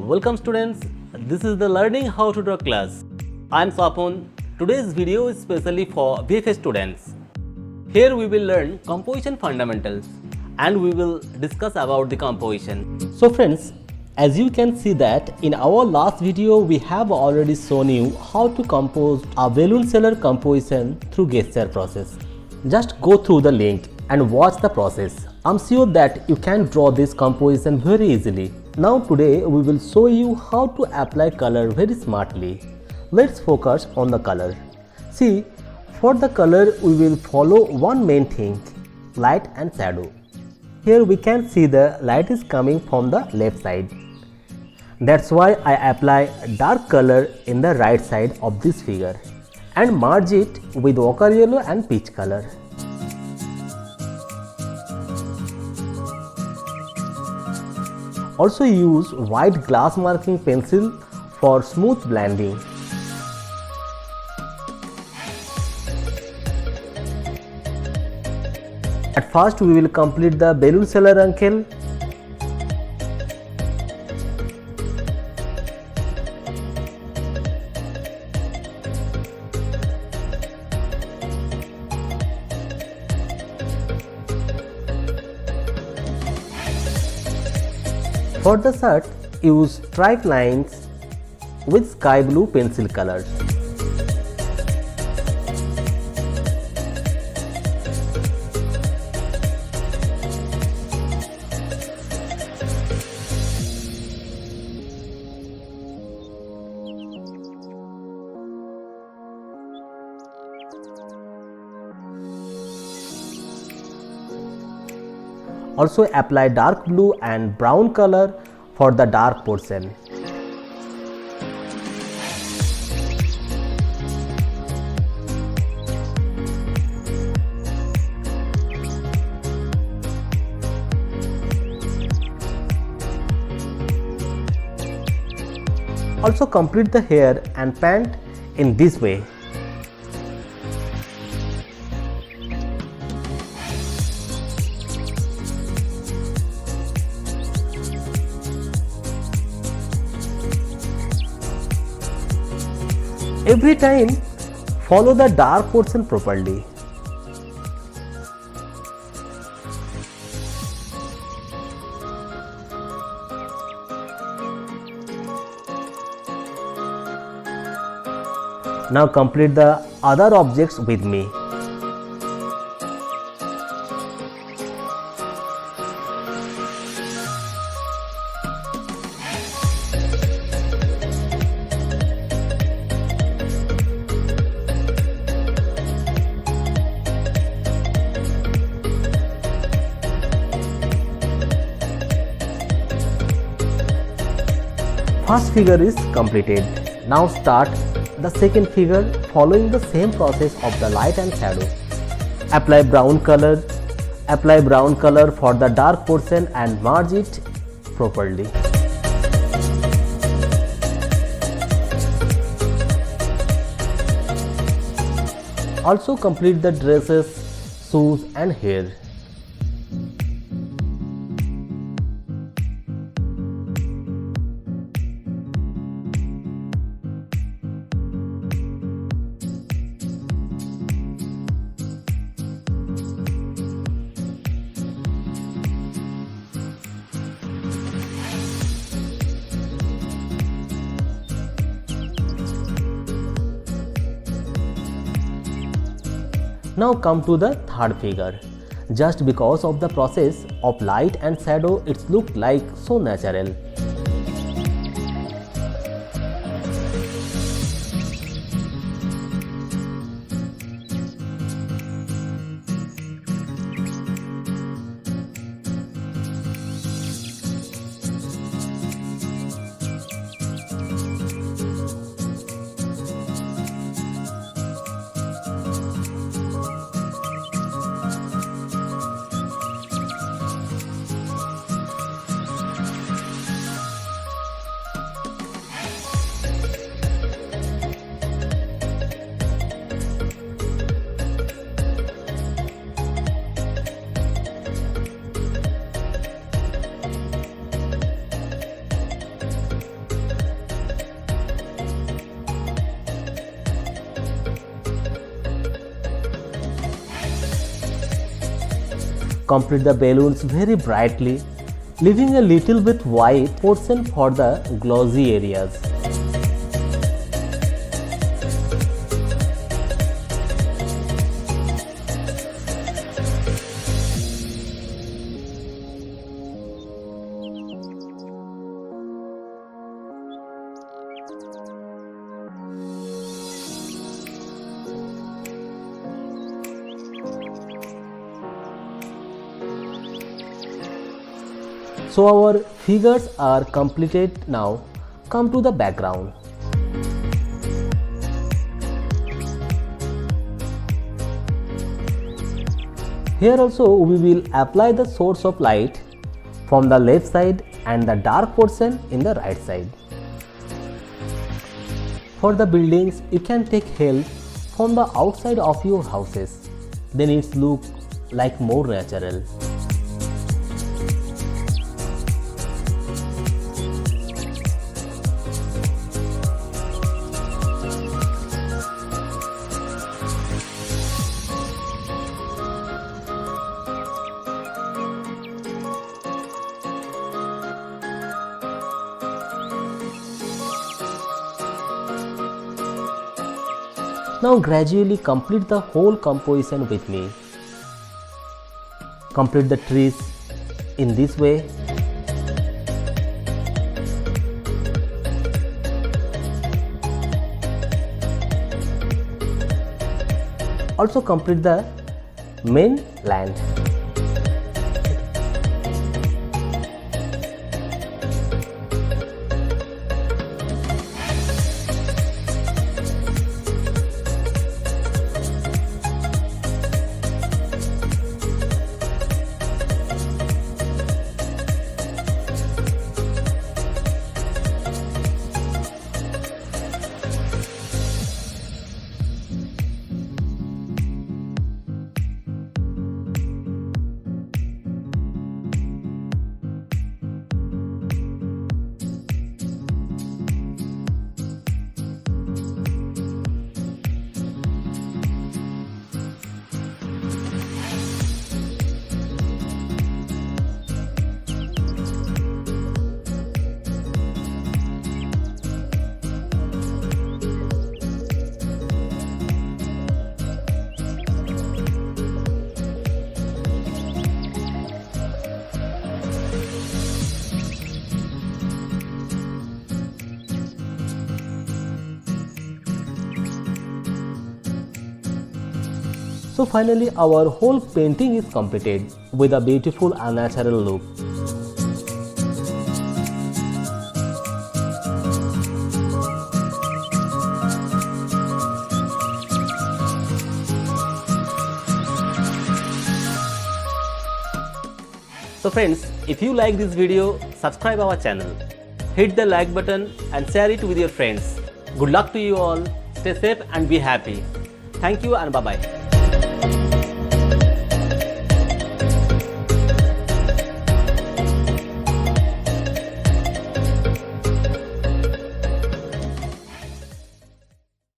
Welcome students, this is the Learning How to Draw class. I am Swapan. Today's video is specially for VFA students. Here we will learn composition fundamentals and we will discuss about the composition. So friends, as you can see that in our last video we have already shown you how to compose a balloon seller composition through gesture process. Just go through the link and watch the process. I'm sure that you can draw this composition very easily. Now today we will show you how to apply color very smartly. Let's focus on the color. See, for the color we will follow one main thing, light and shadow. Here we can see the light is coming from the left side. That's why I apply dark color in the right side of this figure and merge it with ochre yellow and peach color. Also use white glass marking pencil for smooth blending. At first we will complete the balloon seller uncle. For the shirt, use stripe lines with sky blue pencil colors. Also apply dark blue and brown color for the dark portion. Also complete the hair and pant in this way. Every time, follow the dark portion properly. Now complete the other objects with me. First figure is completed. Now start the second figure following the same process of the light and shadow. Apply brown color for the dark portion and merge it properly. Also complete the dresses, shoes and hair. Now come to the third figure. Just because of the process of light and shadow, it looks like so natural. Complete the balloons very brightly, leaving a little bit white portion for the glossy areas. So our figures are completed now. Come to the background. Here also we will apply the source of light from the left side and the dark portion in the right side. For the buildings, you can take help from the outside of your houses. Then it looks like more natural. Now gradually complete the whole composition with me. Complete the trees in this way. Also complete the main land. So finally our whole painting is completed with a beautiful and natural look. So friends, if you like this video, subscribe our channel, hit the like button and share it with your friends. Good luck to you all, stay safe and be happy. Thank you and bye bye.